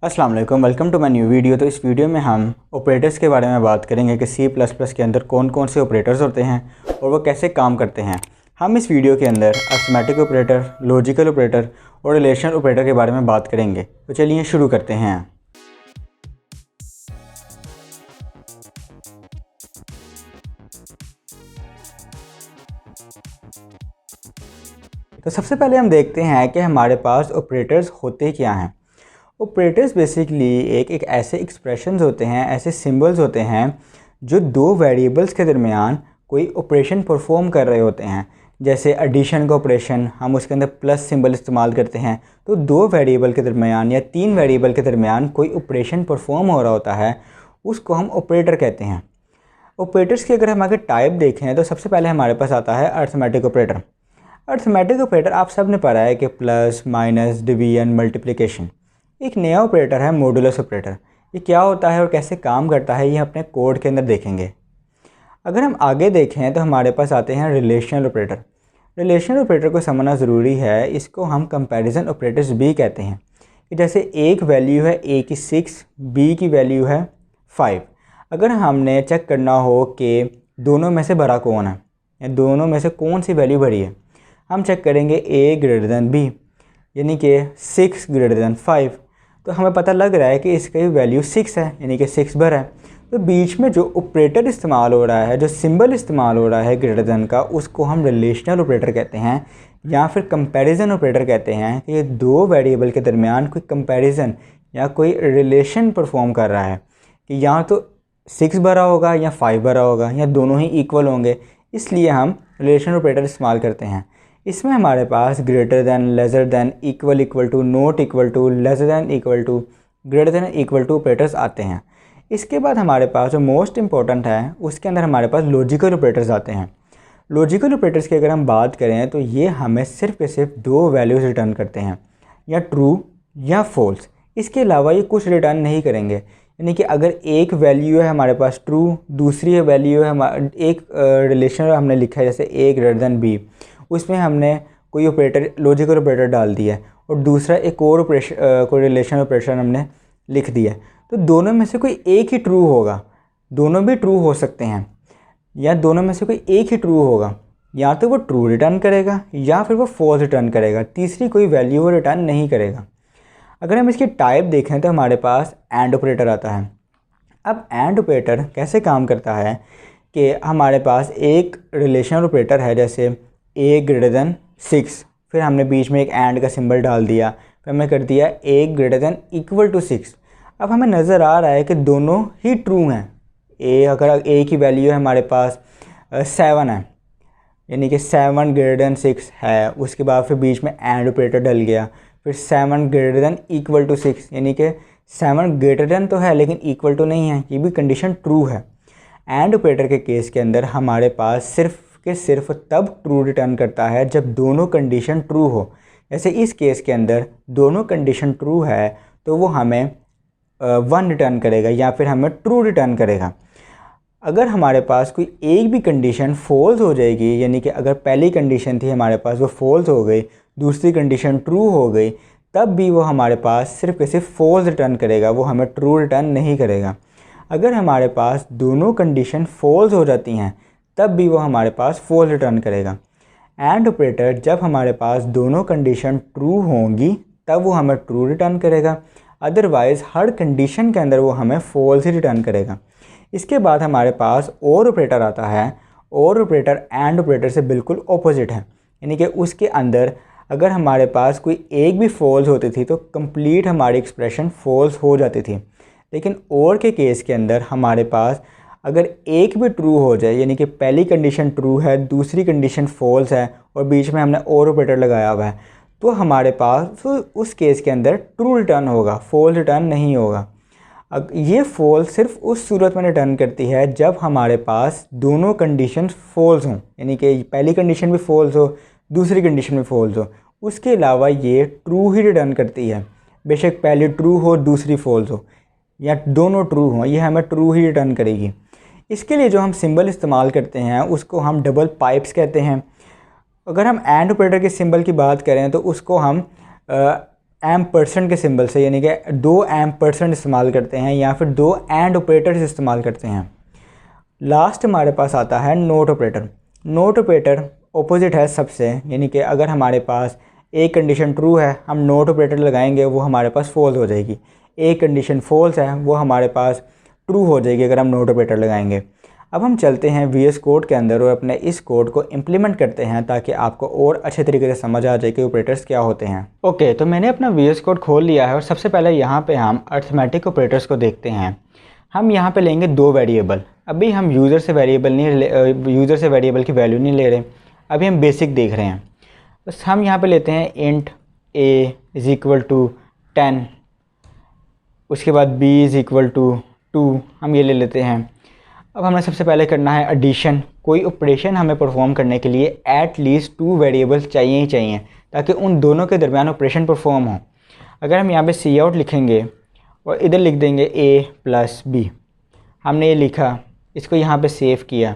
अस्सलाम वालेकुम, welcome to my new video. तो इस वीडियो में हम ऑपरेटर्स के बारे में बात करेंगे कि C++ के अंदर कौन कौन से ऑपरेटर्स होते हैं और वो कैसे काम करते हैं। हम इस वीडियो के अंदर अरिथमेटिक ऑपरेटर, लॉजिकल ऑपरेटर और रिलेशनल ऑपरेटर के बारे में बात करेंगे। तो चलिए शुरू करते हैं। तो सबसे पहले हम देखते हैं कि हमारे पास ऑपरेटर्स होते क्या हैं। ऑपरेटर्स बेसिकली एक ऐसे एक्सप्रेशंस होते हैं, ऐसे सिंबल्स होते हैं जो दो वेरिएबल्स के दरमियान कोई ऑपरेशन परफॉर्म कर रहे होते हैं। जैसे एडिशन का ऑपरेशन, हम उसके अंदर प्लस सिंबल इस्तेमाल करते हैं। तो दो वेरिएबल के दरमियान या तीन वेरिएबल के दरमियान कोई ऑपरेशन परफॉर्म हो रहा होता है, उसको हम ऑपरेटर कहते हैं। ऑपरेटर्स की अगर हम आगे टाइप देखें तो सबसे पहले हमारे पास आता है अरिथमेटिक ऑपरेटर। अरिथमेटिक ऑपरेटर आप सब ने पढ़ा है कि प्लस, माइनस, डिवीजन, मल्टीप्लिकेशन। एक नया ऑपरेटर है मॉडुलस ऑपरेटर। ये क्या होता है और कैसे काम करता है, ये अपने कोड के अंदर देखेंगे। अगर हम आगे देखें तो हमारे पास आते हैं रिलेशनल ऑपरेटर। रिलेशनल ऑपरेटर को समझना ज़रूरी है। इसको हम कंपैरिजन ऑपरेटर्स भी कहते हैं कि जैसे एक वैल्यू है A की 6, B की वैल्यू है 5। अगर हमने चेक करना हो कि दोनों में से बड़ा कौन है या दोनों में से कौन सी वैल्यू बड़ी है, हम चेक करेंगे A ग्रेटर दैन B, यानी कि 6 ग्रेटर दैन 5। तो हमें पता लग रहा है कि इसकी वैल्यू 6 है, यानी कि 6 बड़ा है। तो बीच में जो ऑपरेटर इस्तेमाल हो रहा है, जो सिंबल इस्तेमाल हो रहा है ग्रेटर दैन का, उसको हम रिलेशनल ऑपरेटर कहते हैं या फिर कंपैरिजन ऑपरेटर कहते हैं। कि ये दो वेरिएबल के दरमियान कोई कंपैरिजन या कोई रिलेशन परफॉर्म कर रहा है कि या तो 6 बड़ा होगा या 5 बड़ा होगा या दोनों ही इक्वल होंगे, इसलिए हम रिलेशनल ऑपरेटर इस्तेमाल करते हैं। इसमें हमारे पास greater than, lesser than, equal, equal to, not equal to, lesser than, equal to, greater than, equal to operators आते हैं। इसके बाद हमारे पास जो मोस्ट इंपॉर्टेंट है, उसके अंदर हमारे पास लॉजिकल ऑपरेटर्स आते हैं। लॉजिकल ऑपरेटर्स की अगर हम बात करें तो ये हमें सिर्फ के सिर्फ दो वैल्यूज़ रिटर्न करते हैं, या ट्रू या फॉल्स। इसके अलावा ये कुछ रिटर्न नहीं करेंगे। यानी कि अगर एक वैल्यू है हमारे पास ट्रू, दूसरी वैल्यू है एक रिलेशन हमने लिखा है जैसे A ग्रेटर दैन B, उसमें हमने कोई ऑपरेटर, लॉजिकल ऑपरेटर डाल दिया है और दूसरा एक और ऑपरेशन, कोई रिलेशन ऑपरेशन हमने लिख दिया है। तो दोनों में से कोई एक ही ट्रू होगा। दोनों भी ट्रू हो सकते हैं या दोनों में से कोई एक ही ट्रू होगा। या तो वो ट्रू रिटर्न करेगा या फिर वो फॉल्स रिटर्न करेगा, तीसरी कोई वैल्यू वो रिटर्न नहीं करेगा। अगर हम इसकी टाइप देखें तो हमारे पास एंड ऑपरेटर आता है। अब एंड ऑपरेटर कैसे काम करता है कि हमारे पास एक रिलेशनल ऑपरेटर है जैसे A ग्रेटर दैन 6, फिर हमने बीच में एक एंड का सिंबल डाल दिया, फिर हमने कर दिया A greater than equal to 6। अब हमें नज़र आ रहा है कि दोनों ही ट्रू हैं। अगर A की वैल्यू है हमारे पास 7 है, यानी कि 7 ग्रेटर दैन 6 है। उसके बाद फिर बीच में एंड ऑपरेटर डल गया, फिर 7 ग्रेटर दैन इक्वल टू 6, यानी कि 7 ग्रेटर दैन तो है लेकिन इक्वल टू नहीं है, ये भी कंडीशन ट्रू है। एंड ऑपरेटर के केस के अंदर हमारे पास सिर्फ के सिर्फ तब ट्रू रिटर्न करता है जब दोनों कंडीशन ट्रू हो। जैसे इस केस के अंदर दोनों कंडीशन ट्रू है तो वो हमें 1 रिटर्न करेगा या फिर हमें ट्रू रिटर्न करेगा। अगर हमारे पास कोई एक भी कंडीशन फॉल्स हो जाएगी, यानी कि अगर पहली कंडीशन थी हमारे पास वो फॉल्स हो गई, दूसरी कंडीशन ट्रू हो गई, तब भी वो हमारे पास सिर्फ के सिर्फ फॉल्स रिटर्न करेगा, वो हमें ट्रू रिटर्न नहीं करेगा। अगर हमारे पास दोनों कंडीशन फॉल्स हो जाती हैं तब भी वो हमारे पास फॉल्स रिटर्न करेगा। एंड ऑपरेटर जब हमारे पास दोनों कंडीशन ट्रू होंगी तब वो हमें ट्रू रिटर्न करेगा, अदरवाइज़ हर कंडीशन के अंदर वो हमें फॉल्स ही रिटर्न करेगा। इसके बाद हमारे पास और ऑपरेटर आता है। और ऑपरेटर एंड ऑपरेटर से बिल्कुल ऑपोजिट है, यानी कि उसके अंदर अगर हमारे पास कोई एक भी फॉल्स होती थी तो कंप्लीट हमारी एक्सप्रेशन फॉल्स हो जाती थी। लेकिन और के केस के अंदर हमारे पास अगर एक भी ट्रू हो जाए, यानी कि पहली कंडीशन ट्रू है, दूसरी कंडीशन फॉल्स है और बीच में हमने और ऑपरेटर लगाया हुआ है, तो हमारे पास उस केस के अंदर ट्रू रिटर्न होगा, फॉल्स रिटर्न नहीं होगा। ये फॉल्स सिर्फ उस सूरत में रिटर्न करती है जब हमारे पास दोनों कंडीशन फॉल्स हों, यानी कि पहली कंडीशन भी फॉल्स हो, दूसरी कंडीशन भी फॉल्स हो। उसके अलावा ये ट्रू ही रिटर्न करती है, बेशक पहली ट्रू हो दूसरी फॉल्स हो या दोनों ट्रू हों, ये हमें ट्रू ही रिटर्न करेगी। इसके लिए जो हम सिंबल इस्तेमाल करते हैं उसको हम डबल पाइप्स कहते हैं। अगर हम एंड ऑपरेटर के सिंबल की बात करें तो उसको हम एम परसेंट के सिंबल से, यानी कि 2 एम परसेंट इस्तेमाल करते हैं या फिर 2 एंड ऑपरेटर्स इस्तेमाल करते हैं। लास्ट हमारे पास आता है note operator. Note operator opposite है सबसे, यानी कि अगर हमारे पास एक कंडीशन ट्रू है हम नोट ऑपरेटर लगाएंगे वो हमारे पास फॉल्स हो जाएगी, एक कंडीशन फॉल्स है वो हमारे पास ट्रू हो जाएगी अगर हम नोट ऑपरेटर लगाएंगे। अब हम चलते हैं VS कोड के अंदर और अपने इस कोड को इम्प्लीमेंट करते हैं ताकि आपको और अच्छे तरीके से समझ आ जाए कि ऑपरेटर्स क्या होते हैं। ओके, तो मैंने अपना VS कोड खोल लिया है और सबसे पहले यहाँ पे हम अरिथमेटिक ऑपरेटर्स को देखते हैं। हम यहाँ पे लेंगे 2 वेरिएबल। अभी हम यूज़र से वेरिएबल की वैल्यू नहीं ले रहे, अभी हम बेसिक देख रहे हैं। बस हम यहाँ पे लेते हैं इंट a = 10, उसके बाद b = 2, हम ये ले लेते हैं। अब हमें सबसे पहले करना है एडिशन। कोई ऑपरेशन हमें परफॉर्म करने के लिए एटलीस्ट 2 वेरिएबल्स चाहिए ही चाहिए ताकि उन दोनों के दरमियान ऑपरेशन परफॉर्म हो। अगर हम यहाँ पे सी आउट लिखेंगे और इधर लिख देंगे a + b, हमने ये लिखा, इसको यहाँ पे सेव किया।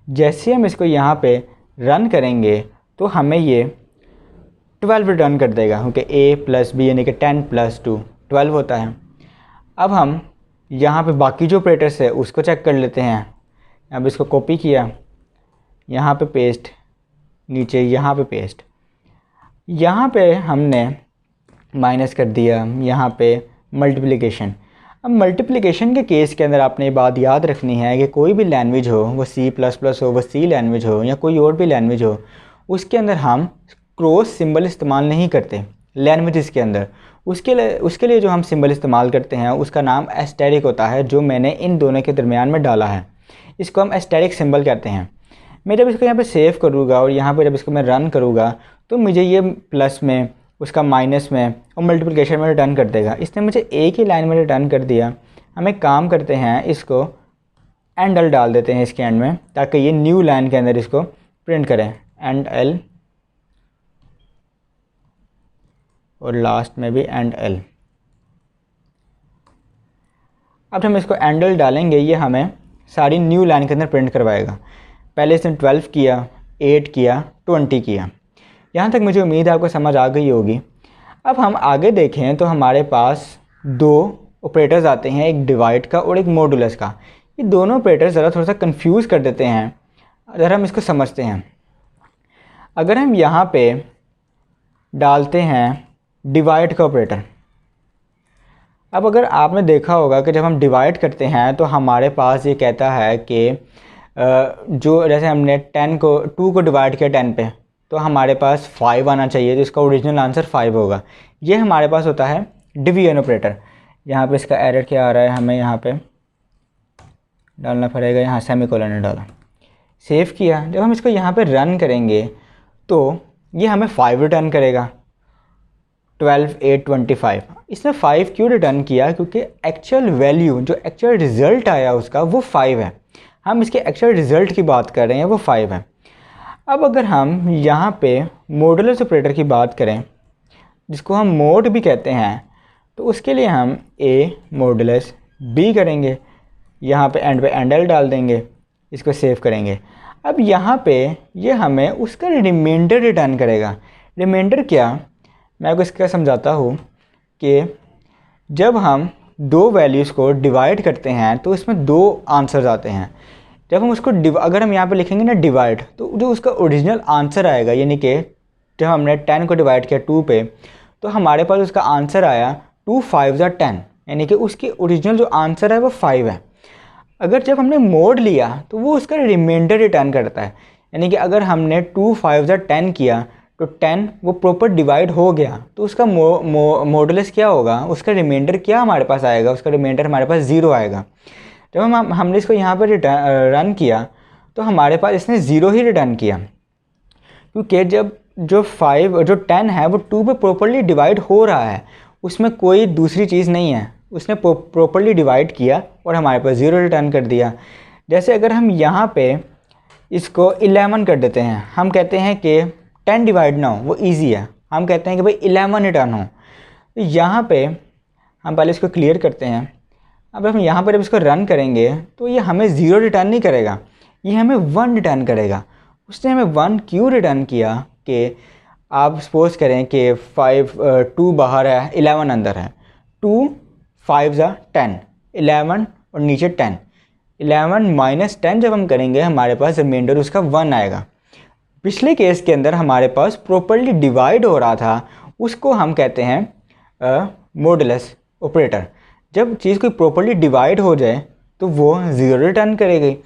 जैसे हम इसको यहाँ पे रन करेंगे तो हमें ये 12 रिटर्न कर देगा, क्योंकि a + b यानी कि 10 + 2 12 होता है। अब हम यहाँ पे बाकी जो ऑपरेटर्स है उसको चेक कर लेते हैं। अब इसको कॉपी किया, यहाँ पे पेस्ट, नीचे यहाँ पे पेस्ट, यहाँ पे हमने माइनस कर दिया, यहाँ पे मल्टीप्लिकेशन। अब मल्टीप्लिकेशन के केस के अंदर आपने ये बात याद रखनी है कि कोई भी लैंग्वेज हो, वो C++ हो, वो C लैंग्वेज हो या कोई और भी लैंग्वेज हो, उसके अंदर हम क्रॉस सिंबल इस्तेमाल नहीं करते लैंग्वेजेस के अंदर। उसके लिए जो हम सिंबल इस्तेमाल करते हैं उसका नाम एस्टेरिक होता है, जो मैंने इन दोनों के दरमियान में डाला है। इसको हम एस्टेरिक सिंबल कहते हैं। मैं जब इसको यहाँ पे सेव करूँगा और यहाँ पे जब इसको मैं रन करूँगा तो मुझे ये प्लस में, उसका माइनस में और मल्टीप्लिकेशन में रिटर्न कर देगा। इसने मुझे एक ही लाइन में रिटर्न कर दिया। हम एक काम करते हैं, इसको एंड एल डाल देते हैं इसके एंड में ताकि ये न्यू लाइन के अंदर इसको प्रिंट करें, एंड एल, और लास्ट में भी एंड एल। अब हम इसको एंड एल डालेंगे, ये हमें सारी न्यू लाइन के अंदर प्रिंट करवाएगा। पहले इसने 12 किया, 8 किया, 20 किया। यहाँ तक मुझे उम्मीद है आपको समझ आ गई होगी। अब हम आगे देखें तो हमारे पास 2 ऑपरेटर्स आते हैं, एक डिवाइड का और एक मॉडुलस का। ये दोनों ऑपरेटर्स ज़रा थोड़ा सा कंफ्यूज कर देते हैं अगर हम इसको समझते हैं। अगर हम यहाँ पे डालते हैं डिवाइड का ऑपरेटर, अब अगर आपने देखा होगा कि जब हम डिवाइड करते हैं तो हमारे पास ये कहता है कि जो जैसे हमने 2 को डिवाइड किया 10 पे तो हमारे पास 5 आना चाहिए, तो इसका ओरिजिनल आंसर 5 होगा। ये हमारे पास होता है डिवीजन ऑपरेटर। यहाँ पे इसका एरर क्या आ रहा है, हमें यहाँ पे डालना पड़ेगा, यहाँ सेमीकोलन ने डाला, सेव किया। जब हम इसको यहाँ पे रन करेंगे तो ये हमें 5 रिटर्न करेगा, 12, 8, 25। इसने 5 क्यों रिटर्न किया, क्योंकि एक्चुअल वैल्यू जो एक्चुअल रिज़ल्ट आया उसका वो 5 है। हम इसके एक्चुअल रिज़ल्ट की बात कर रहे हैं, वो 5 है। अब अगर हम यहाँ पे मॉडुलस ऑपरेटर की बात करें, जिसको हम मोड भी कहते हैं, तो उसके लिए हम a मॉडुलस b करेंगे, यहाँ पे एंड एल डाल देंगे, इसको सेव करेंगे। अब यहाँ पे ये हमें उसका रिमाइंडर रिटर्न करेगा। रिमाइंडर क्या, मैं आपको इसका समझाता हूँ कि जब हम 2 वैल्यूज़ को डिवाइड करते हैं तो इसमें 2 आंसर्स आते हैं। जब हम उसको अगर हम यहाँ पे लिखेंगे ना डिवाइड, तो जो उसका ओरिजिनल आंसर आएगा, यानी कि जब हमने 10 को डिवाइड किया 2 पे तो हमारे पास उसका आंसर आया 2 5 = 10, यानी कि उसकी ओरिजिनल जो आंसर है वो 5 है। अगर जब हमने मोड लिया तो वो उसका रिमाइंडर रिटर्न करता है, यानी कि अगर हमने 2 5 = 10 किया तो 10 वो प्रॉपर डिवाइड हो गया, तो उसका मॉडुलस क्या होगा, उसका रिमाइंडर क्या हमारे पास आएगा, उसका रिमाइंडर हमारे पास 0 आएगा। जब हमने इसको यहाँ पर रन किया तो हमारे पास इसने 0 ही रिटर्न किया, क्योंकि जब जो 10 है वो 2 पे प्रॉपर्ली डिवाइड हो रहा है, उसमें कोई दूसरी चीज़ नहीं है, उसने प्रॉपर्ली डिवाइड किया और हमारे पास 0 रिटर्न कर दिया। जैसे अगर हम यहाँ पे इसको 11 कर देते हैं, हम कहते हैं कि 10 डिवाइड ना हो, वो इजी है, हम कहते हैं कि भाई 11 रिटर्न हो। तो यहाँ पे हम पहले इसको क्लियर करते हैं। अब हम यहाँ पर जब इसको रन करेंगे तो ये हमें 0 रिटर्न नहीं करेगा, ये हमें 1 रिटर्न करेगा। उसने हमें 1 क्यों रिटर्न किया कि आप सपोज करें कि 2 बाहर है 11 अंदर है, 2 5 ज़ा 10, 11 और नीचे 10, 11 माइनस 10 जब हम करेंगे हमारे पास रिमाइंडर उसका 1 आएगा। पिछले केस के अंदर हमारे पास प्रॉपर्ली डिवाइड हो रहा था, उसको हम कहते हैं मॉडुलस ऑपरेटर। जब चीज़ कोई प्रॉपर्ली डिवाइड हो जाए तो वो 0 रिटर्न करेगी,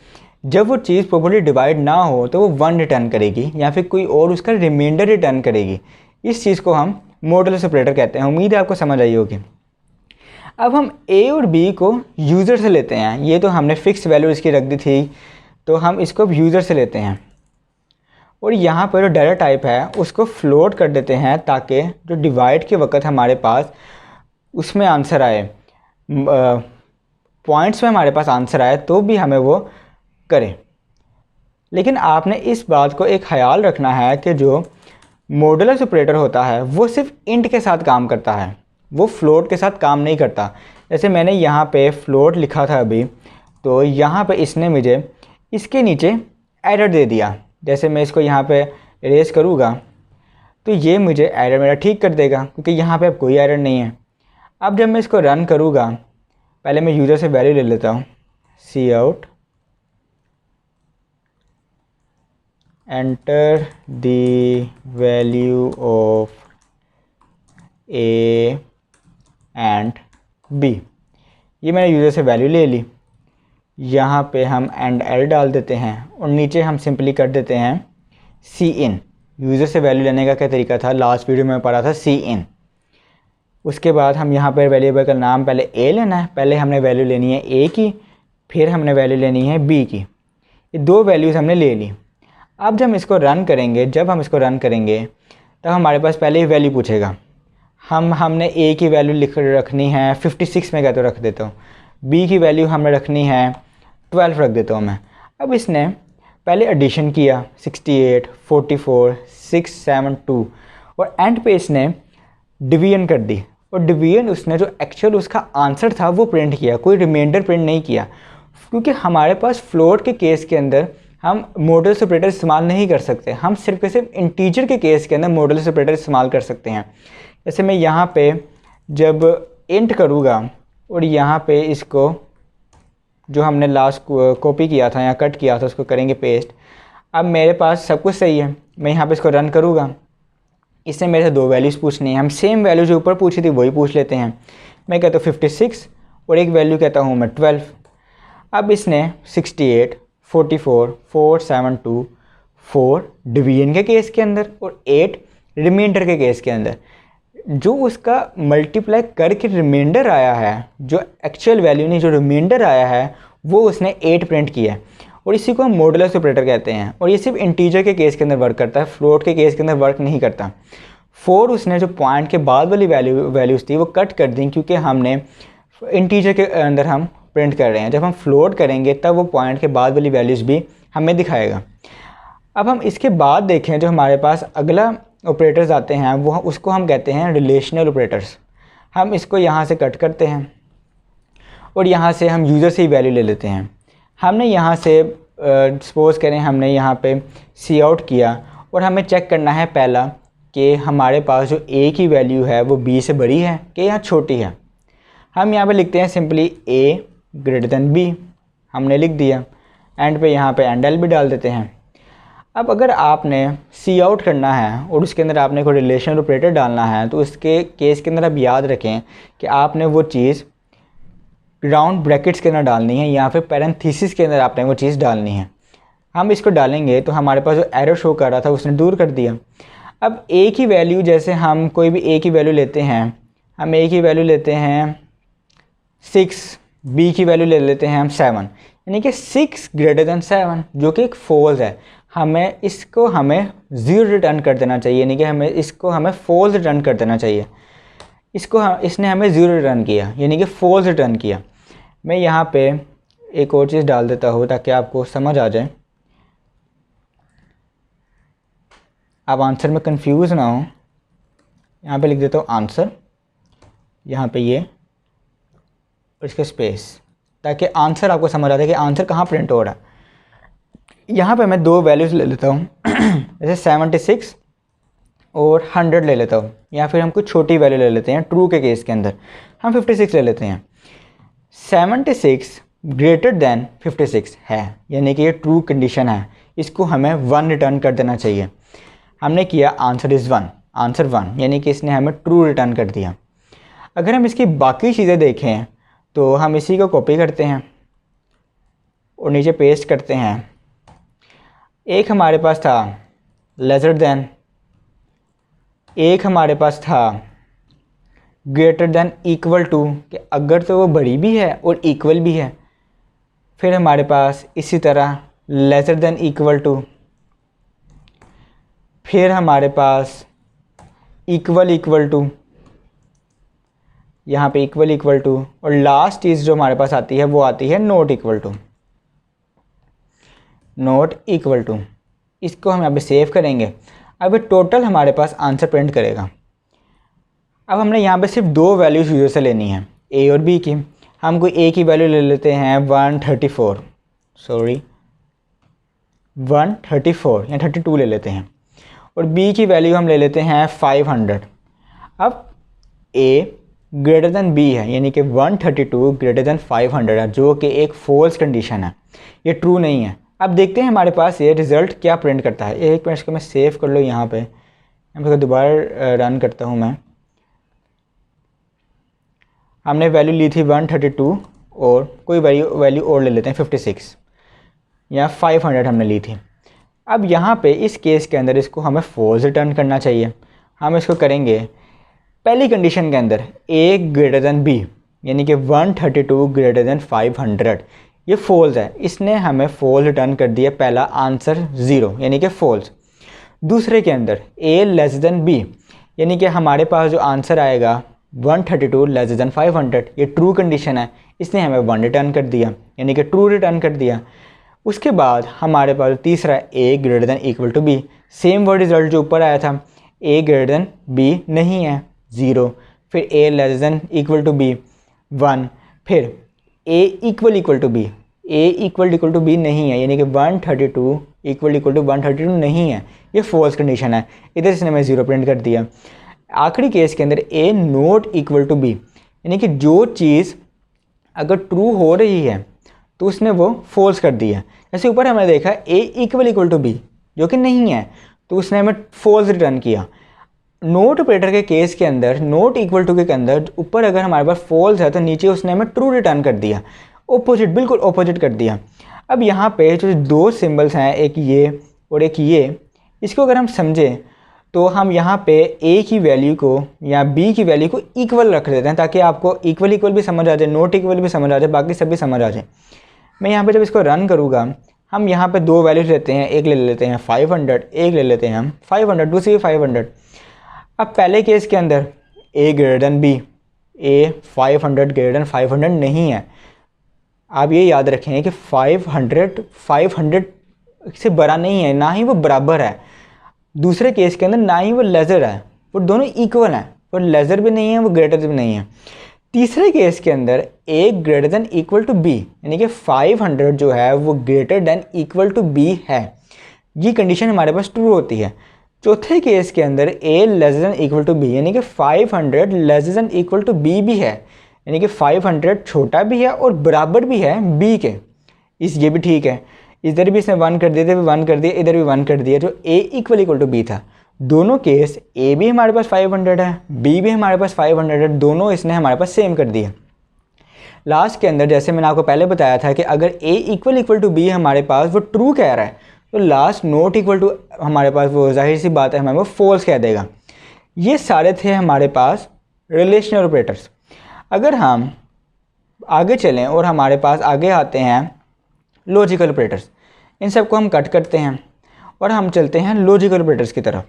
जब वो चीज़ प्रॉपर्ली डिवाइड ना हो तो वो 1 रिटर्न करेगी या फिर कोई और उसका रिमाइंडर रिटर्न करेगी। इस चीज़ को हम मॉडुलस ऑपरेटर कहते हैं। उम्मीद है आपको समझ आई होगी। अब हम ए और बी को यूज़र से लेते हैं। ये तो हमने फिक्स वैल्यू इसकी रख दी थी, तो हम इसको अब यूज़र से लेते हैं और यहाँ पर जो डाटा टाइप है उसको फ्लोट कर देते हैं ताकि जो डिवाइड के वक्त हमारे पास उसमें आंसर आए, पॉइंट्स में हमारे पास आंसर आए तो भी हमें वो करें। लेकिन आपने इस बात को एक ख्याल रखना है कि जो मॉडुलस ऑपरेटर होता है वो सिर्फ इंट के साथ काम करता है, वो फ्लोट के साथ काम नहीं करता। जैसे मैंने यहाँ पे फ्लोट लिखा था अभी, तो यहाँ पे इसने मुझे इसके नीचे एरर दे दिया। जैसे मैं इसको यहाँ पे इरेज करूँगा तो ये मुझे एरर मेरा ठीक कर देगा, क्योंकि यहाँ पे अब कोई एरर नहीं है। अब जब मैं इसको रन करूँगा, पहले मैं यूज़र से वैल्यू ले लेता हूँ, cout enter the value of a and b. ये मैंने यूज़र से वैल्यू ले ली। यहाँ पे हम एंड एल डाल देते हैं और नीचे हम सिंपली कर देते हैं सी इन। यूज़र से वैल्यू लेने का क्या तरीका था, लास्ट वीडियो में पढ़ा था, सी इन। उसके बाद हम यहाँ पर वेरिएबल का नाम पहले ए लेना है, पहले हमने वैल्यू लेनी है ए की, फिर हमने वैल्यू लेनी है बी की। ये 2 वैल्यूज़ हमने ले ली। अब जब हम इसको रन करेंगे, जब हम इसको रन करेंगे तब हमारे पास पहले ही वैल्यू पूछेगा। हमने ए की वैल्यू लिख रखनी है 56 में, क्या तो रख देता हूँ। बी की वैल्यू हमने रखनी है 12 रख देता हूँ मैं। अब इसने पहले एडिशन किया 68, 44, 6, 7, 2 और एंड पे इसने डिवीजन कर दी और डिवीजन उसने जो एक्चुअल उसका आंसर था वो प्रिंट किया, कोई रिमाइंडर प्रिंट नहीं किया। क्योंकि हमारे पास फ्लोट के केस के अंदर हम मॉडुलस ऑपरेटर इस्तेमाल नहीं कर सकते, हम सिर्फ इंटीजर के केस के अंदर मॉडुलस ऑपरेटर इस्तेमाल कर सकते हैं। जैसे मैं यहाँ पे जब इंट करूँगा और यहाँ पे इसको जो हमने लास्ट कॉपी किया था या कट किया था उसको करेंगे पेस्ट। अब मेरे पास सब कुछ सही है, मैं यहाँ पे इसको रन करूँगा, इसने मेरे से 2 वैल्यूज़ पूछनी है। हम सेम वैल्यू जो ऊपर पूछी थी वही पूछ लेते हैं। मैं कहता हूँ 56 और एक वैल्यू कहता हूँ मैं 12। अब इसने 68, 44, 4, 7, 2, 4 डिवीजन के केस के अंदर और 8 रिमाइंडर के केस के अंदर जो उसका मल्टीप्लाई करके रिमाइंडर आया है, जो एक्चुअल वैल्यू नहीं, जो रिमाइंडर आया है वो उसने 8 प्रिंट किया है और इसी को हम मॉडुलस ऑपरेटर कहते हैं। और ये सिर्फ इंटीजर के केस के अंदर वर्क करता है, फ्लोट के केस के अंदर वर्क नहीं करता। 4 उसने जो पॉइंट के बाद वाली वैल्यूज़ थी वो कट कर दी, क्योंकि हमने इंटीजर के अंदर हम प्रिंट कर रहे हैं। जब हम फ्लोट करेंगे तब वो पॉइंट के बाद वाली वैल्यूज़ भी हमें दिखाएगा। अब हम इसके बाद देखें, जो हमारे पास अगला ऑपरेटर्स आते हैं वो उसको हम कहते हैं रिलेशनल ऑपरेटर्स। हम इसको यहाँ से कट करते हैं और यहाँ से हम यूज़र से ही वैल्यू ले लेते हैं। हमने यहाँ से सपोज करें हमने यहाँ पे सी आउट किया और हमें चेक करना है पहला कि हमारे पास जो ए की वैल्यू है वो बी से बड़ी है कि या छोटी है। हम यहाँ पे लिखते हैं सिंपली ए ग्रेटर देन बी, हमने लिख दिया। एंड पे यहाँ पे एंड एल भी डाल देते हैं। अब अगर आपने सी आउट करना है और उसके अंदर आपने कोई रिलेशनल ऑपरेटर डालना है तो उसके केस के अंदर आप याद रखें कि आपने वो चीज़ राउंड ब्रैकेट्स के अंदर डालनी है या फिर पैरेंथेसिस के अंदर आपने वो चीज़ डालनी है। हम इसको डालेंगे तो हमारे पास जो एरर शो कर रहा था उसने दूर कर दिया। अब ए की वैल्यू, जैसे हम कोई भी ए की वैल्यू लेते हैं, हम ए की वैल्यू लेते हैं 6, बी की वैल्यू ले लेते हैं हम 7, यानी कि 6 ग्रेटर देन 7 जो कि एक फॉल्स है। हमें 0 रिटर्न कर देना चाहिए, यानी कि हमें फॉल्स रिटर्न कर देना चाहिए। इसने हमें 0 रिटर्न किया, यानी कि फॉल्स रिटर्न किया। मैं यहाँ पे एक और चीज़ डाल देता हूँ ताकि आपको समझ आ जाए, आप आंसर में कंफ्यूज ना हो। यहाँ पे लिख देता हूँ आंसर, यहाँ पे ये और इसका स्पेस, ताकि आंसर आपको समझ आ जाए कि आंसर कहाँ प्रिंट हो रहा है। यहाँ पे मैं 2 वैल्यूज़ ले लेता हूँ जैसे 76 और 100 ले लेता हूँ, या फिर हम कुछ छोटी वैल्यू ले लेते हैं। ट्रू के केस के अंदर हम 56 ले लेते हैं। 76 ग्रेटर देन 56 है, यानी कि ये ट्रू कंडीशन है, इसको हमें 1 रिटर्न कर देना चाहिए। हमने किया आंसर इज़ 1, आंसर 1, यानी कि इसने हमें ट्रू रिटर्न कर दिया। अगर हम इसकी बाकी चीज़ें देखें तो हम इसी को कॉपी करते हैं और नीचे पेस्ट करते हैं। एक हमारे पास था लेसर देन, एक हमारे पास था ग्रेटर देन इक्वल टू, कि अगर तो वो बड़ी भी है और इक्वल भी है। फिर हमारे पास इसी तरह लेसर देन इक्वल टू, फिर हमारे पास इक्वल इक्वल टू, यहाँ पे इक्वल इक्वल टू, और लास्ट चीज़ जो हमारे पास आती है वो आती है not equal to, not equal to. इसको हम यहाँ पे सेव करेंगे। अब टोटल हमारे पास आंसर प्रिंट करेगा। अब हमने यहाँ पे सिर्फ 2 वैल्यूज़ यूज़र से लेनी है, ए और बी की। हम कोई ए की वैल्यू ले लेते हैं 134 या 32 ले लेते हैं, और बी की वैल्यू हम ले लेते हैं 500। अब ए ग्रेटर देन बी है, यानी कि 132 ग्रेटर देन 500 है, जो कि एक फॉल्स कंडीशन है, ये ट्रू नहीं है। अब देखते हैं हमारे पास ये रिज़ल्ट क्या प्रिंट करता है। एक मिनट इसको मैं सेव कर लो यहाँ पे, दोबारा रन करता हूँ मैं। हमने वैल्यू ली थी 132 और कोई वैल्यू और ले लेते हैं 56 या 500 हमने ली थी। अब यहाँ पे इस केस के अंदर इसको हमें फॉल्स रिटर्न करना चाहिए। हम इसको करेंगे पहली कंडीशन के अंदर ए ग्रेटर देन बी, यानी कि 132 ग्रेटर देन 500, ये फॉल्स है, इसने हमें फॉल्स रिटर्न कर दिया, पहला आंसर 0 यानी कि फॉल्स। दूसरे के अंदर ए लेस देन बी, यानी कि हमारे पास जो आंसर आएगा 132 लेस देन 500, ये ट्रू कंडीशन है, इसने हमें 1 रिटर्न कर दिया, यानी कि ट्रू रिटर्न कर दिया। उसके बाद हमारे पास तीसरा a greater than equal to b, same word result जो ऊपर आया था, ए ग्रेटर देन बी नहीं है 0, फिर a less than equal to b 1, फिर a equal equal to b, a equal to b नहीं है, यानी कि 132 इक्वल टू 132 नहीं है, ये फॉल्स कंडीशन है, इधर इसने हमें 0 प्रिंट कर दिया। आखिरी केस के अंदर ए नॉट इक्वल टू बी, यानी कि जो चीज़ अगर ट्रू हो रही है तो उसने वो फॉल्स कर दी है। जैसे ऊपर हमने देखा ए इक्वल टू बी जो कि नहीं है, तो उसने हमें फॉल्स रिटर्न किया। नोट ऑपरेटर के केस के अंदर नॉट इक्वल टू के अंदर ऊपर अगर हमारे पास फॉल्स है तो नीचे उसने हमें ट्रू रिटर्न कर दिया, ऑपोजिट, बिल्कुल ऑपोजिट कर दिया। अब यहाँ पे जो 2 सिंबल्स हैं, एक ये और एक ये, इसको अगर हम समझें तो हम यहाँ पे ए की वैल्यू को या बी की वैल्यू को इक्वल रख देते हैं, ताकि आपको इक्वल इक्वल भी समझ आ जाए, नॉट इक्वल भी समझ आ जाए, बाकी सब भी समझ आ जाए। मैं यहाँ पे जब इसको रन करूँगा, हम यहाँ पे 2 वैल्यूज लेते हैं, एक ले लेते हैं 500, एक ले लेते हैं हम 500, दूसरी 500। अब पहले केस के अंदर a greater than B, A 500 greater than 500 नहीं है। आप ये याद रखें कि 500 से बड़ा नहीं है, ना ही वो बराबर है। दूसरे केस के अंदर ना ही वो लेज़र है, वो दोनों इक्वल हैं, वो लेज़र भी नहीं है, वो ग्रेटर भी नहीं है। तीसरे केस के अंदर a greater than equal to b, यानी कि 500 जो है वो greater than equal to b है, ये कंडीशन हमारे पास ट्रू होती है। चौथे केस के अंदर a less than equal to b, यानी कि 500 less than equal to b भी है, यानी कि 500 छोटा भी है और बराबर भी है बी के, ये भी ठीक है। इधर भी इसने 1 कर दिया, इधर भी 1 कर दिया, इधर भी 1 कर दिया, जो ए इक्वल टू बी था। दोनों केस ए भी हमारे पास 500 है, बी भी हमारे पास 500 है, दोनों इसने हमारे पास सेम कर दिया। लास्ट के अंदर जैसे मैंने आपको पहले बताया था कि अगर ए इक्वल टू बी हमारे पास वो ट्रू कह रहा है, तो लास्ट नॉट इक्वल टू हमारे पास वो जाहिर सी बात है हमें वो फॉल्स कह देगा। ये सारे थे हमारे पास रिलेशनल ऑपरेटर्स। अगर हम आगे चलें और हमारे पास आगे आते हैं लॉजिकल ऑपरेटर्स, इन सबको हम कट करते हैं और हम चलते हैं लॉजिकल ऑपरेटर्स की तरफ।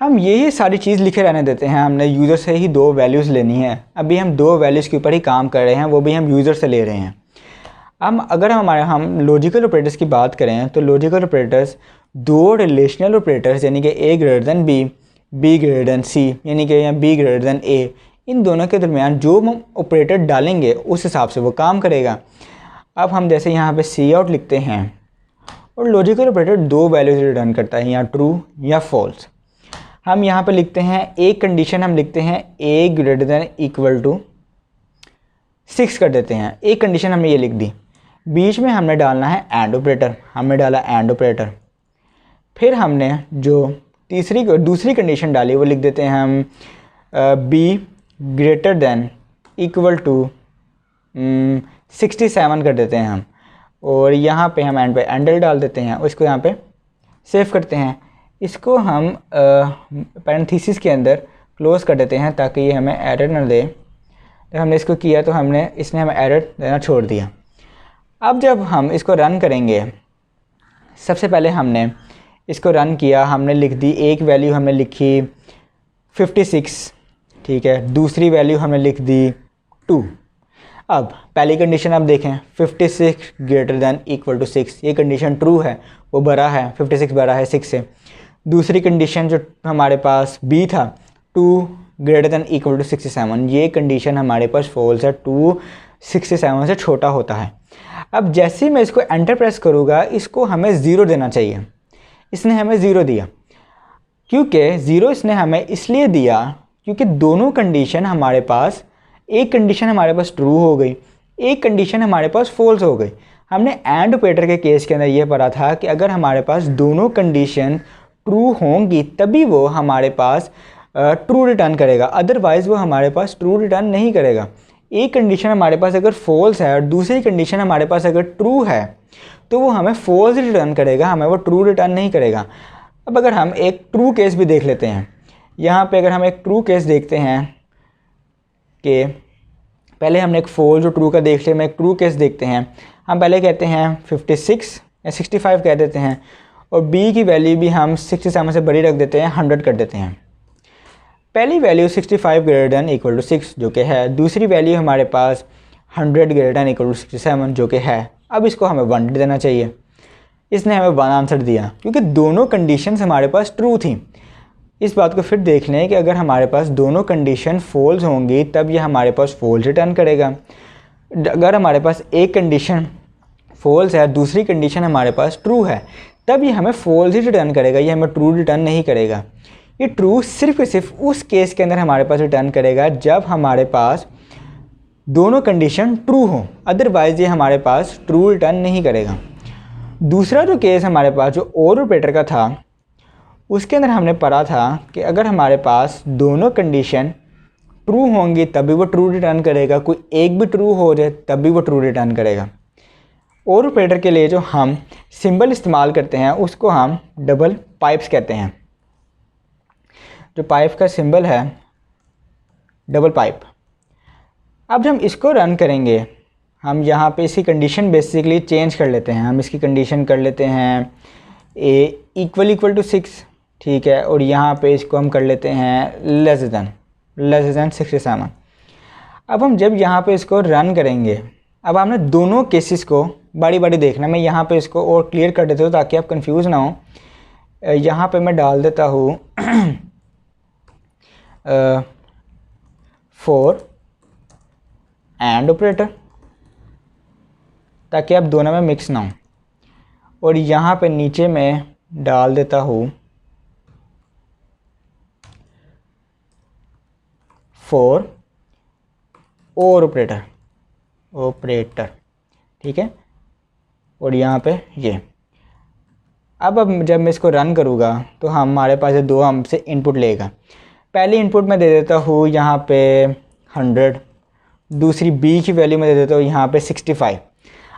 हम यही सारी चीज़ लिखे रहने देते हैं, हमने यूज़र से ही 2 वैल्यूज़ लेनी है। अभी हम 2 वैल्यूज़ के ऊपर ही काम कर रहे हैं, वो भी हम यूज़र से ले रहे हैं। अगर हम लॉजिकल ऑपरेटर्स की बात करें तो लॉजिकल ऑपरेटर्स 2 रिलेशनल ऑपरेटर्स, यानी कि a greater than b, b greater than c, यानी कि या बी ग्रेटर देन ए, इन दोनों के दरमियान जो हम ऑपरेटर डालेंगे उस हिसाब से वो काम करेगा। अब हम जैसे यहाँ पे सी आउट लिखते हैं और लॉजिकल ऑपरेटर 2 वैल्यूज रिटर्न करता है, या ट्रू या फॉल्स। हम यहाँ पे लिखते हैं एक कंडीशन, हम लिखते हैं a greater than equal to 6 कर देते हैं। एक कंडीशन हमने ये लिख दी, बीच में हमने डालना है एंड ऑपरेटर, हमने डाला एंड ऑपरेटर। फिर हमने जो दूसरी कंडीशन डाली वो लिख देते हैं हम b greater than equal to 67 कर देते हैं हम, और यहाँ पे हम एंड पे एंडल डाल देते हैं और इसको यहाँ पे सेव करते हैं। इसको हम पैरेंथेसिस के अंदर क्लोज कर देते हैं ताकि ये हमें एरर ना दे। तो हमने इसको किया तो इसने हमें एरर देना छोड़ दिया। अब जब हम इसको रन करेंगे, सबसे पहले हमने इसको रन किया, हमने लिख दी एक वैल्यू, हमने लिखी 56, ठीक है। दूसरी वैल्यू हमने लिख दी 2। अब पहली कंडीशन आप देखें 56 ग्रेटर देन इक्वल टू 6, ये कंडीशन ट्रू है, वो बड़ा है, 56 बड़ा है 6 से। दूसरी कंडीशन जो हमारे पास b था 2 ग्रेटर देन इक्वल टू 67, ये कंडीशन हमारे पास फॉल्स है, 2 67 से छोटा होता है। अब जैसे ही मैं इसको एंटर प्रेस करूँगा, इसको हमें 0 देना चाहिए। इसने हमें 0 दिया, क्योंकि 0 इसने हमें इसलिए दिया क्योंकि दोनों कंडीशन हमारे पास, एक कंडीशन हमारे पास ट्रू हो गई, एक कंडीशन हमारे पास फॉल्स हो गई। हमने एंड ऑपरेटर के केस के अंदर ये पढ़ा था कि अगर हमारे पास दोनों कंडीशन ट्रू होंगी तभी वो हमारे पास ट्रू रिटर्न करेगा, अदरवाइज़ वो हमारे पास ट्रू रिटर्न नहीं करेगा। एक कंडीशन हमारे पास अगर फॉल्स है और दूसरी कंडीशन हमारे पास अगर ट्रू है तो वो हमें फॉल्स रिटर्न करेगा, हमें वो ट्रू रिटर्न नहीं करेगा। अब अगर हम एक ट्रू केस भी देख लेते हैं, यहाँ पे अगर हम एक ट्रू केस देखते हैं कि पहले हमने एक फॉल्स और ट्रू का देख लिया, हम एक ट्रू केस देखते हैं। हम पहले कहते हैं 56 या 65 कह देते हैं, और b की वैल्यू भी हम 67 से बड़ी रख देते हैं, 100 कर देते हैं। पहली value 65 greater than equal to 6 जो कि है, दूसरी वैल्यू हमारे पास 100 ग्रेटर देन इक्वल टू 67 जो कि है। अब इसको हमें 1 देना चाहिए, इसने हमें 1 आंसर दिया क्योंकि दोनों कंडीशंस हमारे पास ट्रू थी। इस बात को फिर देख लें कि अगर हमारे पास दोनों कंडीशन फॉल्स होंगी तब ये हमारे पास फॉल्स रिटर्न करेगा। अगर हमारे पास एक कंडीशन फॉल्स है, दूसरी कंडीशन हमारे पास ट्रू है, तब ये हमें फॉल्स ही रिटर्न करेगा, ये हमें ट्रू रिटर्न नहीं करेगा। ये ट्रू सिर्फ और सिर्फ उस केस के अंदर हमारे पास रिटर्न करेगा जब हमारे पास दोनों कंडीशन ट्रू हो, अदरवाइज़ ये हमारे पास ट्रू रिटर्न नहीं करेगा। दूसरा जो केस हमारे पास जो और ऑपरेटर का था, उसके अंदर हमने पढ़ा था कि अगर हमारे पास दोनों कंडीशन ट्रू होंगी तभी वो ट्रू रिटर्न करेगा, कोई एक भी ट्रू हो जाए तभी वो ट्रू रिटर्न करेगा। और ऑपरेटर के लिए जो हम सिंबल इस्तेमाल करते हैं उसको हम डबल पाइप्स कहते हैं। जो पाइप का सिंबल है डबल पाइप। अब जब हम इसको रन करेंगे, हम यहाँ पे इसकी कंडीशन बेसिकली चेंज कर लेते हैं। हम इसकी कंडीशन कर लेते हैं a इक्वल टू 6, ठीक है, और यहाँ पे इसको हम कर लेते हैं लेस देन 67। अब हम जब यहाँ पे इसको रन करेंगे, अब हमने दोनों केसेस को बारी बारी देखना। मैं यहाँ पे इसको और क्लियर कर देता हूँ ताकि आप कंफ्यूज ना हो। यहाँ पे मैं डाल देता हूँ फॉर एंड ऑपरेटर ताकि आप दोनों में मिक्स ना हो, और यहाँ पे नीचे मैं डाल देता हूँ फॉर और ऑपरेटर, ठीक है, और यहाँ पे ये। अब जब मैं इसको रन करूँगा तो हमारे पास दो हमसे इनपुट लेगा। पहली इनपुट मैं दे देता हूँ यहाँ पे 100, दूसरी b की वैल्यू मैं दे देता हूँ यहाँ पे 65।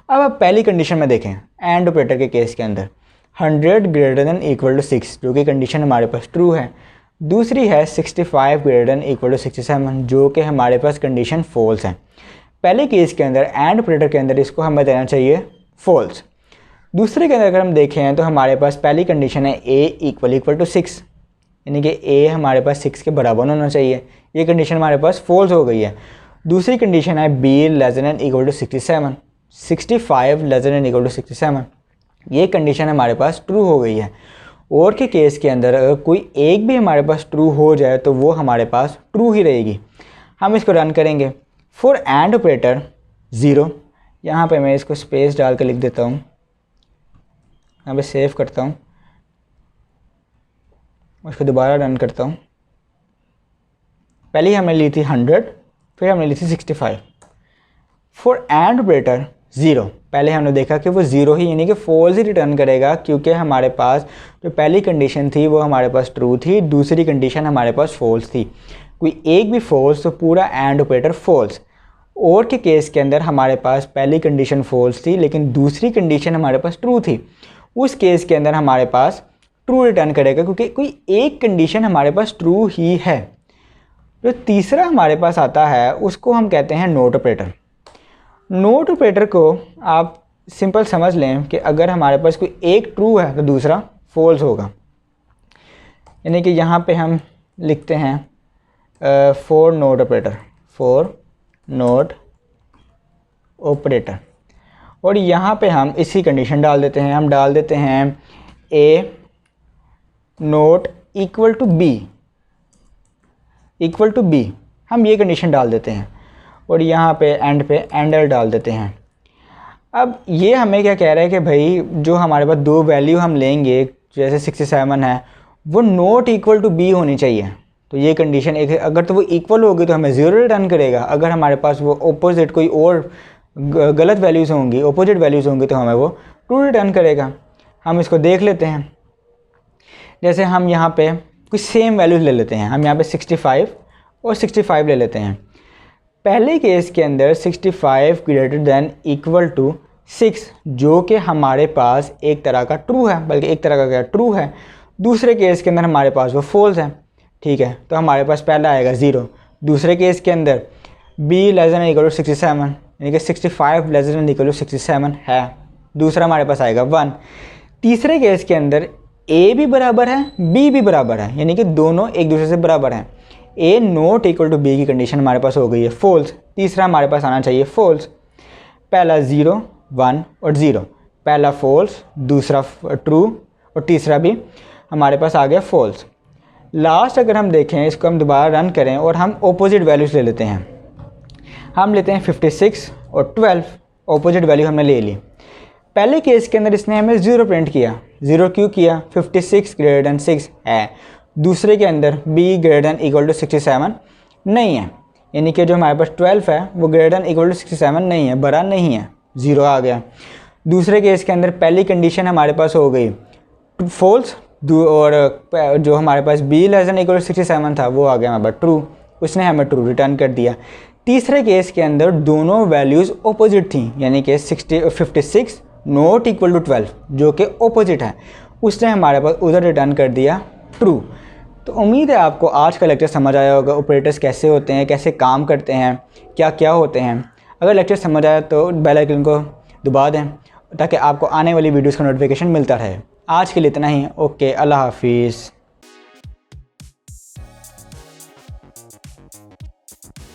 अब आप पहली कंडीशन में देखें एंड ऑपरेटर के केस के अंदर 100 ग्रेटर देन इक्वल टू 6 जो कि कंडीशन हमारे पास ट्रू है, दूसरी है 65 ग्रेटर देन इक्वल टू 67 जो कि हमारे पास कंडीशन फॉल्स है। पहले केस के अंदर एंड ऑपरेटर के अंदर इसको हमें देना चाहिए फॉल्स। दूसरे के अंदर अगर हम देखें तो हमारे पास पहली कंडीशन है a इक्वल टू 6, यानी कि a हमारे पास 6 के बराबर होना चाहिए, ये कंडीशन हमारे पास फॉल्स हो गई है। दूसरी कंडीशन है b less than equal to 67, 65 less than equal to 67, ये कंडीशन हमारे पास ट्रू हो गई है। और के केस के अंदर अगर कोई एक भी हमारे पास ट्रू हो जाए तो वो हमारे पास ट्रू ही रहेगी। हम इसको रन करेंगे फॉर एंड ऑपरेटर 0, यहाँ पे मैं इसको स्पेस डाल कर लिख देता हूँ, यहाँ पे सेव करता हूँ। उसको दोबारा रन करता हूँ। पहले हमने ली थी 100, फिर हमने ली थी 65। फॉर एंड ऑपरेटर 0, पहले हमने देखा कि वो 0 ही यानी कि फॉल्स ही रिटर्न करेगा, क्योंकि हमारे पास जो पहली कंडीशन थी वो हमारे पास ट्रू थी, दूसरी कंडीशन हमारे पास फॉल्स थी। कोई एक भी फॉल्स तो पूरा एंड ऑपरेटर फॉल्स। और के केस के अंदर हमारे पास पहली कंडीशन फॉल्स थी लेकिन दूसरी कंडीशन हमारे पास ट्रू थी, उस केस के अंदर हमारे पास ट्रू रिटर्न करेगा, क्योंकि कोई एक कंडीशन हमारे पास ट्रू ही है। जो तीसरा हमारे पास आता है उसको हम कहते हैं नोट ऑपरेटर। नोट ऑपरेटर को आप सिंपल समझ लें कि अगर हमारे पास कोई एक ट्रू है तो दूसरा फॉल्स होगा। यानी कि यहाँ पे हम लिखते हैं for note operator, for note operator, और यहाँ पे हम इसी कंडीशन डाल देते हैं। हम डाल देते हैं ए नोट इक्वल टू बी, हम ये कंडीशन डाल देते हैं और यहाँ पे एंडर डाल देते हैं। अब ये हमें क्या कह रहा है कि भाई जो हमारे पास दो वैल्यू हम लेंगे, जैसे 67 है, वो नोट इक्वल टू बी होनी चाहिए। तो ये कंडीशन एक है, अगर तो वो इक्वल होगी तो हमें 0 रिटर्न करेगा, अगर हमारे पास वो ऑपोजिट कोई और गलत वैल्यूज़ होंगी, ऑपोजिट वैल्यूज़ होंगी, तो हमें वो ट्रू रिटर्न करेगा। हम इसको देख लेते हैं। जैसे हम यहाँ पे कुछ सेम वैल्यूज़ ले लेते हैं, हम यहाँ पे 65 और 65 ले लेते हैं। पहले केस के अंदर 65 ग्रेटर देन इक्वल टू 6, जो कि हमारे पास एक तरह का ट्रू है, बल्कि एक तरह का क्या ट्रू है। दूसरे केस के अंदर हमारे पास वो फॉल्स है, ठीक है, तो हमारे पास पहला आएगा 0। दूसरे केस के अंदर b less than equal to 67, यानी कि 65 लेस देन इक्वल टू 67 है, दूसरा हमारे पास आएगा 1। तीसरे केस के अंदर a भी बराबर है, b भी बराबर है, यानी कि दोनों एक दूसरे से बराबर हैं। a not equal to b की कंडीशन हमारे पास हो गई है फॉल्स, तीसरा हमारे पास आना चाहिए फॉल्स। पहला 0, 1 और 0, पहला फॉल्स, दूसरा ट्रू और तीसरा भी हमारे पास आ गया फॉल्स। लास्ट अगर हम देखें, इसको हम दोबारा रन करें और हम ऑपोजिट वैल्यूज़ ले लेते हैं। हम लेते हैं 56 और 12, ऑपोजिट वैल्यू हमने ले ली। पहले केस के अंदर इसने हमें 0 प्रिंट किया। 0 क्यों किया? 56 ग्रेटर देन 6 है। दूसरे के अंदर b greater than equal to 67 नहीं है, यानी कि जो हमारे पास 12 है वो ग्रेटर देन इक्वल टू 67 नहीं है, बड़ा नहीं है, 0 आ गया। दूसरे केस के अंदर पहली कंडीशन हमारे पास हो गई फॉल्स, और जो हमारे पास b less than equal to 67 था वो आ गया हमारे पास ट्रू, उसने हमें ट्रू रिटर्न कर दिया। तीसरे केस के अंदर दोनों वैल्यूज़ ऑपोजिट थी, यानी कि 56 नॉट इक्वल टू 12 जो कि ऑपोजिट है, उसने हमारे पास उधर रिटर्न कर दिया ट्रू। तो उम्मीद है आपको आज का लेक्चर समझ आया होगा, ऑपरेटर्स कैसे होते हैं, कैसे काम करते हैं, क्या क्या होते हैं। अगर लेक्चर समझ आया तो बेल आइकन को दबा दें ताकि आपको आने वाली वीडियोज़ का नोटिफिकेशन मिलता रहे। आज के लिए इतना ही, ओके, अल्लाह हाफिज़।